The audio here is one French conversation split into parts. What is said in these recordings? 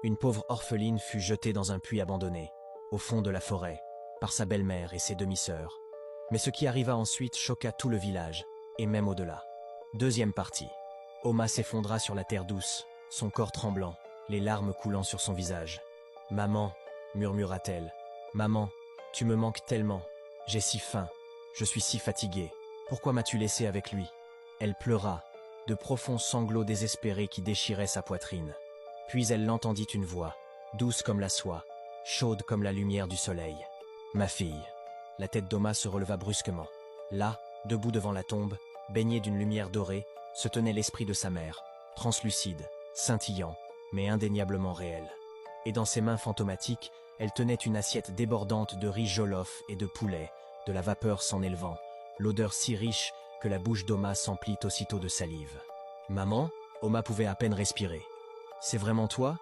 Une pauvre orpheline fut jetée dans un puits abandonné, au fond de la forêt, par sa belle-mère et ses demi-sœurs. Mais ce qui arriva ensuite choqua tout le village, et même au-delà. Deuxième partie. Oma s'effondra sur la terre douce, son corps tremblant, les larmes coulant sur son visage. « Maman, murmura-t-elle, maman, tu me manques tellement, j'ai si faim, je suis si fatiguée, pourquoi m'as-tu laissé avec lui ?» Elle pleura, de profonds sanglots désespérés qui déchiraient sa poitrine. Puis elle l'entendit une voix, douce comme la soie, chaude comme la lumière du soleil. « Ma fille !» La tête d'Oma se releva brusquement. Là, debout devant la tombe, baigné d'une lumière dorée, se tenait l'esprit de sa mère, translucide, scintillant, mais indéniablement réel. Et dans ses mains fantomatiques, elle tenait une assiette débordante de riz jollof et de poulet, de la vapeur s'en élevant, l'odeur si riche que la bouche d'Oma s'emplit aussitôt de salive. « Maman ?» Oma pouvait à peine respirer. « C'est vraiment toi ?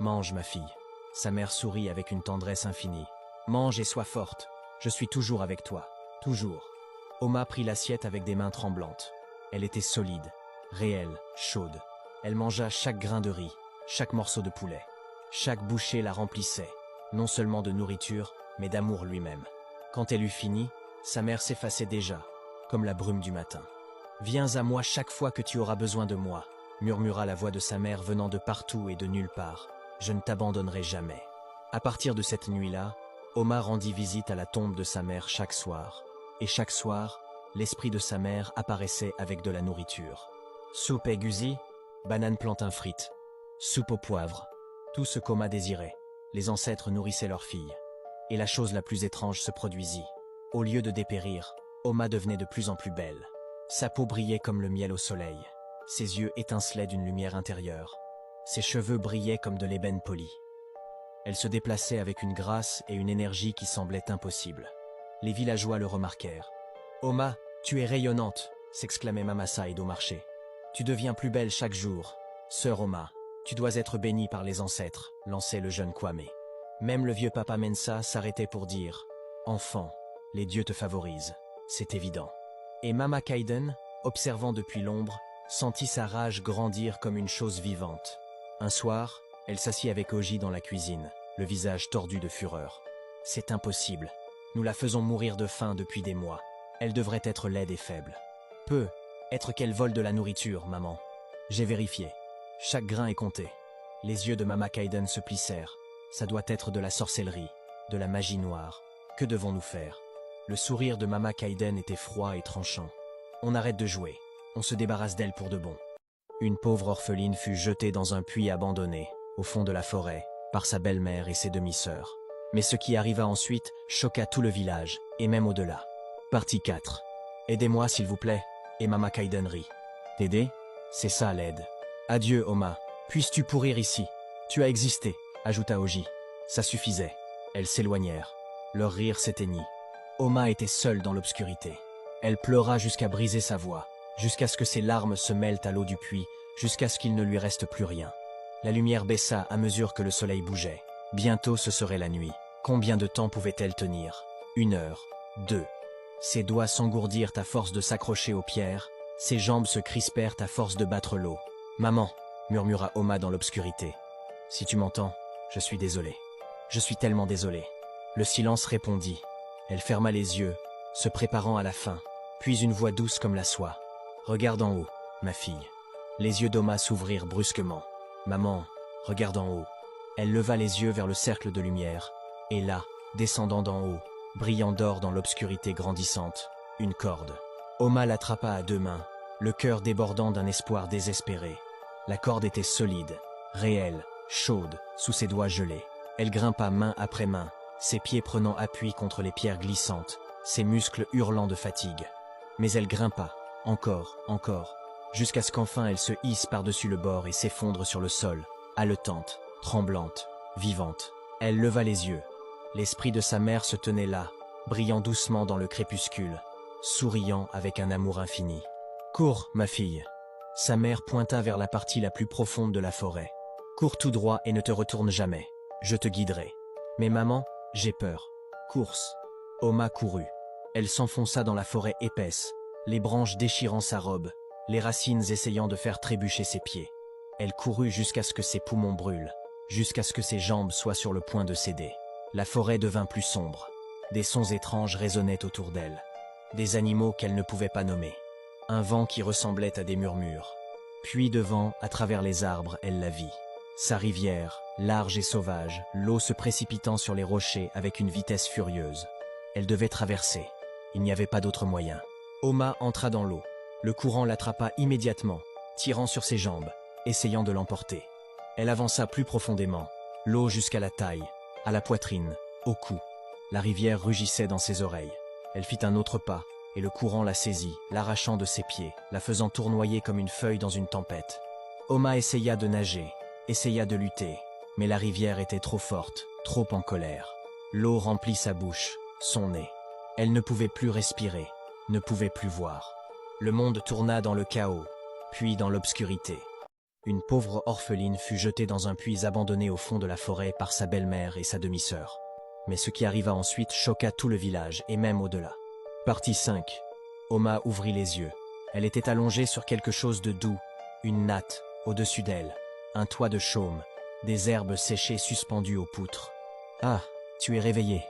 Mange, ma fille. » Sa mère sourit avec une tendresse infinie. « Mange et sois forte. Je suis toujours avec toi. Toujours. » Oma prit l'assiette avec des mains tremblantes. Elle était solide, réelle, chaude. Elle mangea chaque grain de riz, chaque morceau de poulet. Chaque bouchée la remplissait, non seulement de nourriture, mais d'amour lui-même. Quand elle eut fini, sa mère s'effaçait déjà, comme la brume du matin. « Viens à moi chaque fois que tu auras besoin de moi », murmura la voix de sa mère venant de partout et de nulle part. « Je ne t'abandonnerai jamais. » À partir de cette nuit-là, Oma rendit visite à la tombe de sa mère chaque soir. Et chaque soir, l'esprit de sa mère apparaissait avec de la nourriture. Soupe aigusi, banane plantain frites, soupe au poivre. Tout ce qu'Oma désirait. Les ancêtres nourrissaient leurs filles. Et la chose la plus étrange se produisit. Au lieu de dépérir, Oma devenait de plus en plus belle. Sa peau brillait comme le miel au soleil. Ses yeux étincelaient d'une lumière intérieure. Ses cheveux brillaient comme de l'ébène poli. Elle se déplaçait avec une grâce et une énergie qui semblaient impossibles. Les villageois le remarquèrent. « Oma, tu es rayonnante !» s'exclamait Mama Saïd au marché. « Tu deviens plus belle chaque jour. Sœur Oma, tu dois être bénie par les ancêtres », lançait le jeune Kwame. Même le vieux Papa Mensa s'arrêtait pour dire « Enfant, les dieux te favorisent, c'est évident. » Et Mama Kaiden, observant depuis l'ombre, sentit sa rage grandir comme une chose vivante. Un soir, elle s'assit avec Oji dans la cuisine, le visage tordu de fureur. « C'est impossible. Nous la faisons mourir de faim depuis des mois. Elle devrait être laide et faible. »« Peut être qu'elle vole de la nourriture, maman. » J'ai vérifié. Chaque grain est compté. Les yeux de Mama Kaiden se plissèrent. Ça doit être de la sorcellerie, de la magie noire. Que devons-nous faire? Le sourire de Mama Kaiden était froid et tranchant. On arrête de jouer. On se débarrasse d'elle pour de bon. Une pauvre orpheline fut jetée dans un puits abandonné, au fond de la forêt, par sa belle-mère et ses demi-sœurs. Mais ce qui arriva ensuite choqua tout le village, et même au-delà. Partie 4. Aidez-moi s'il vous plaît, et Mama Kaiden rit. T'aider? C'est ça l'aide. Adieu, Oma. Puisses-tu pourrir ici? Tu as existé, ajouta Oji. Ça suffisait. Elles s'éloignèrent. Leur rire s'éteignit. Oma était seule dans l'obscurité. Elle pleura jusqu'à briser sa voix, jusqu'à ce que ses larmes se mêlent à l'eau du puits, jusqu'à ce qu'il ne lui reste plus rien. La lumière baissa à mesure que le soleil bougeait. Bientôt ce serait la nuit. Combien de temps pouvait-elle tenir? 1 heure, 2. Ses doigts s'engourdirent à force de s'accrocher aux pierres, ses jambes se crispèrent à force de battre l'eau. « Maman !» murmura Oma dans l'obscurité. « Si tu m'entends, je suis désolé. Je suis tellement désolé. » Le silence répondit. Elle ferma les yeux, se préparant à la fin, puis une voix douce comme la soie. « Regarde en haut, ma fille. » Les yeux d'Oma s'ouvrirent brusquement. « Maman, regarde en haut. » Elle leva les yeux vers le cercle de lumière, et là, descendant d'en haut, brillant d'or dans l'obscurité grandissante, une corde. Oma l'attrapa à 2 mains, le cœur débordant d'un espoir désespéré. La corde était solide, réelle, chaude, sous ses doigts gelés. Elle grimpa main après main, ses pieds prenant appui contre les pierres glissantes, ses muscles hurlant de fatigue. Mais elle grimpa, encore, jusqu'à ce qu'enfin elle se hisse par-dessus le bord et s'effondre sur le sol, haletante, tremblante, vivante. Elle leva les yeux. L'esprit de sa mère se tenait là, brillant doucement dans le crépuscule, souriant avec un amour infini. « Cours, ma fille !» Sa mère pointa vers la partie la plus profonde de la forêt. « Cours tout droit et ne te retourne jamais. Je te guiderai. »« Mais maman, j'ai peur. » « Course !» Oma courut. Elle s'enfonça dans la forêt épaisse, les branches déchirant sa robe, les racines essayant de faire trébucher ses pieds. Elle courut jusqu'à ce que ses poumons brûlent. jusqu'à ce que ses jambes soient sur le point de céder. La forêt devint plus sombre. Des sons étranges résonnaient autour d'elle. Des animaux qu'elle ne pouvait pas nommer. Un vent qui ressemblait à des murmures. Puis devant, à travers les arbres, elle la vit. Sa rivière, large et sauvage, l'eau se précipitant sur les rochers avec une vitesse furieuse. Elle devait traverser. Il n'y avait pas d'autre moyen. Oma entra dans l'eau. Le courant l'attrapa immédiatement, tirant sur ses jambes, essayant de l'emporter. Elle avança plus profondément, l'eau jusqu'à la taille, à la poitrine, au cou. La rivière rugissait dans ses oreilles. Elle fit un autre pas, et le courant la saisit, l'arrachant de ses pieds, la faisant tournoyer comme une feuille dans une tempête. Oma essaya de nager, essaya de lutter, mais la rivière était trop forte, trop en colère. L'eau remplit sa bouche, son nez. Elle ne pouvait plus respirer, ne pouvait plus voir. Le monde tourna dans le chaos, puis dans l'obscurité. Une pauvre orpheline fut jetée dans un puits abandonné au fond de la forêt par sa belle-mère et sa demi-sœur. Mais ce qui arriva ensuite choqua tout le village, et même au-delà. Partie 5. Oma ouvrit les yeux. Elle était allongée sur quelque chose de doux, une natte, au-dessus d'elle, un toit de chaume, des herbes séchées suspendues aux poutres. « Ah, tu es réveillée !»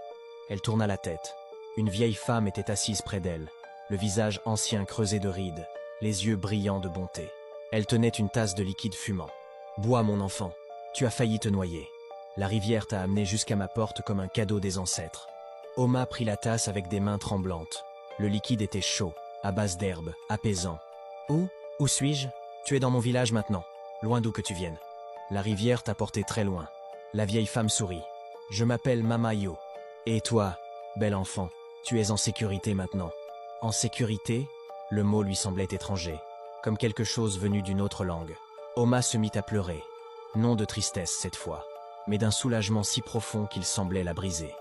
Elle tourna la tête. Une vieille femme était assise près d'elle, le visage ancien creusé de rides, les yeux brillants de bonté. Elle tenait une tasse de liquide fumant. « Bois, mon enfant, tu as failli te noyer. La rivière t'a amené jusqu'à ma porte comme un cadeau des ancêtres. » Oma prit la tasse avec des mains tremblantes. Le liquide était chaud, à base d'herbe, apaisant. « Où suis-je? Tu es dans mon village maintenant, loin d'où que tu viennes. La rivière t'a porté très loin. » La vieille femme sourit. « Je m'appelle Mama Iyo. Et toi, bel enfant, tu es en sécurité maintenant. » En sécurité? Le mot lui semblait étranger, comme quelque chose venu d'une autre langue. Oma se mit à pleurer. Non de tristesse cette fois, mais d'un soulagement si profond qu'il semblait la briser.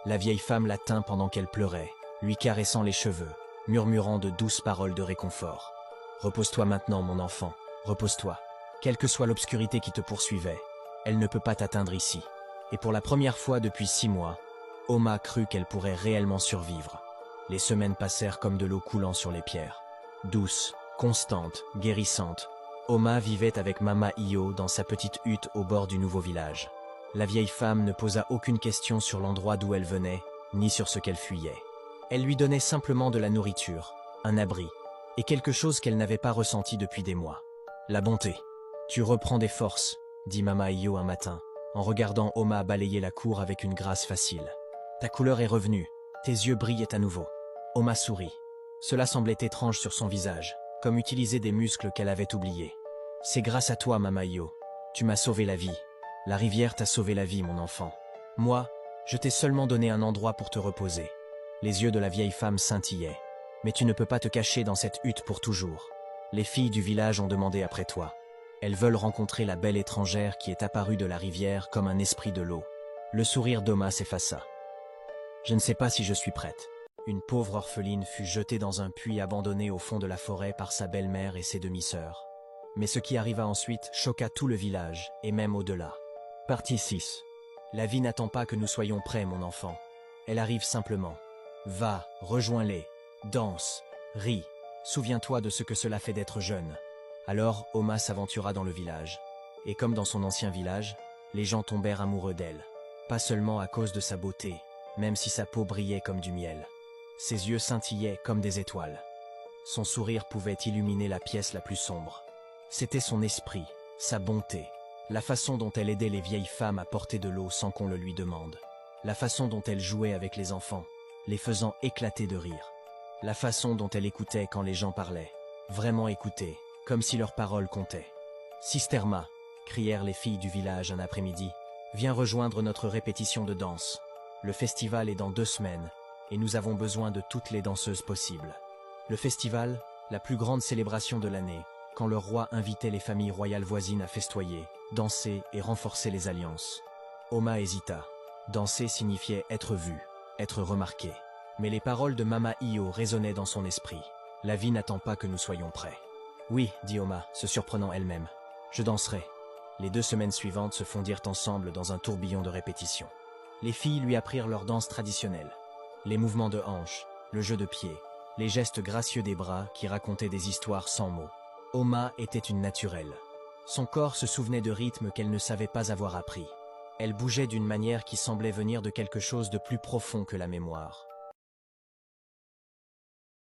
La vieille femme la tint pendant qu'elle pleurait, lui caressant les cheveux, murmurant de douces paroles de réconfort. « Repose-toi maintenant, mon enfant, repose-toi. Quelle que soit l'obscurité qui te poursuivait, elle ne peut pas t'atteindre ici. » Et pour la première fois depuis 6 mois, Oma crut qu'elle pourrait réellement survivre. Les semaines passèrent comme de l'eau coulant sur les pierres. Douce, constante, guérissante, Oma vivait avec Mama Iyo dans sa petite hutte au bord du nouveau village. La vieille femme ne posa aucune question sur l'endroit d'où elle venait, ni sur ce qu'elle fuyait. Elle lui donnait simplement de la nourriture, un abri, et quelque chose qu'elle n'avait pas ressenti depuis des mois. La bonté. « Tu reprends des forces, » dit Mama Iyo un matin, en regardant Oma balayer la cour avec une grâce facile. « Ta couleur est revenue, tes yeux brillaient à nouveau. » Oma sourit. Cela semblait étrange sur son visage, comme utiliser des muscles qu'elle avait oubliés. « C'est grâce à toi, Mama Iyo. Tu m'as sauvé la vie. La rivière t'a sauvé la vie, mon enfant. Moi, je t'ai seulement donné un endroit pour te reposer. » Les yeux de la vieille femme scintillaient. « Mais tu ne peux pas te cacher dans cette hutte pour toujours. Les filles du village ont demandé après toi. Elles veulent rencontrer la belle étrangère qui est apparue de la rivière comme un esprit de l'eau. » Le sourire d'Oma s'effaça. « Je ne sais pas si je suis prête. » Une pauvre orpheline fut jetée dans un puits abandonné au fond de la forêt par sa belle-mère et ses demi-sœurs. Mais ce qui arriva ensuite choqua tout le village, et même au-delà. Partie 6. La vie n'attend pas que nous soyons prêts, mon enfant. Elle arrive simplement. Va, rejoins-les, danse, ris, souviens-toi de ce que cela fait d'être jeune. Alors Oma s'aventura dans le village. Et comme dans son ancien village, les gens tombèrent amoureux d'elle. Pas seulement à cause de sa beauté, même si sa peau brillait comme du miel. Ses yeux scintillaient comme des étoiles. Son sourire pouvait illuminer la pièce la plus sombre. C'était son esprit, sa bonté, la façon dont elle aidait les vieilles femmes à porter de l'eau sans qu'on le lui demande, la façon dont elle jouait avec les enfants, les faisant éclater de rire, la façon dont elle écoutait quand les gens parlaient, vraiment écouter, comme si leurs paroles comptaient. « Sisterma !» crièrent les filles du village un après-midi. « Viens rejoindre notre répétition de danse. Le festival est dans 2 semaines, et nous avons besoin de toutes les danseuses possibles. » Le festival, la plus grande célébration de l'année, quand le roi invitait les familles royales voisines à festoyer, danser et renforcer les alliances. Oma hésita. Danser signifiait être vu, être remarqué. Mais les paroles de Mama Iyo résonnaient dans son esprit. La vie n'attend pas que nous soyons prêts. « Oui, » dit Oma, se surprenant elle-même. « Je danserai. » Les 2 semaines suivantes se fondirent ensemble dans un tourbillon de répétitions. Les filles lui apprirent leur danse traditionnelle. Les mouvements de hanches, le jeu de pieds, les gestes gracieux des bras qui racontaient des histoires sans mots. Oma était une naturelle. Son corps se souvenait de rythmes qu'elle ne savait pas avoir appris. Elle bougeait d'une manière qui semblait venir de quelque chose de plus profond que la mémoire.